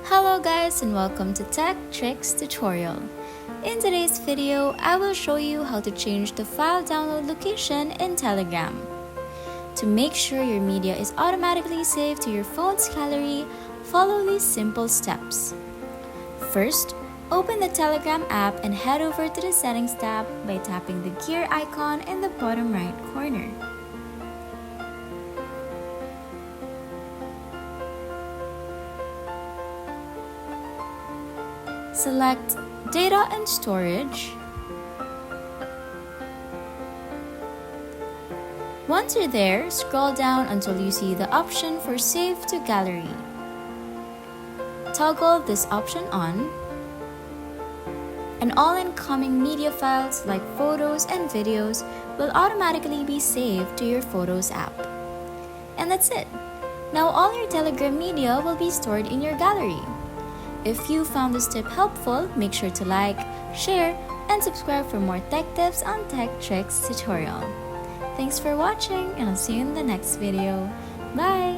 Hello guys and welcome to Tech Tricks tutorial. In today's video, I will show you how to change the file download location in Telegram. To make sure your media is automatically saved to your phone's gallery, follow these simple steps. First, open the Telegram app and head over to the Settings tab by tapping the gear icon in the bottom right corner. Select Data and Storage. Once you're there, scroll down until you see the option for Save to Gallery. Toggle this option on, and all incoming media files like photos and videos will automatically be saved to your Photos app. And that's it! Now all your Telegram media will be stored in your gallery. If you found this tip helpful, make sure to like, share, and subscribe for more tech tips on Tech Tricks tutorial. Thanks for watching, and I'll see you in the next video. Bye!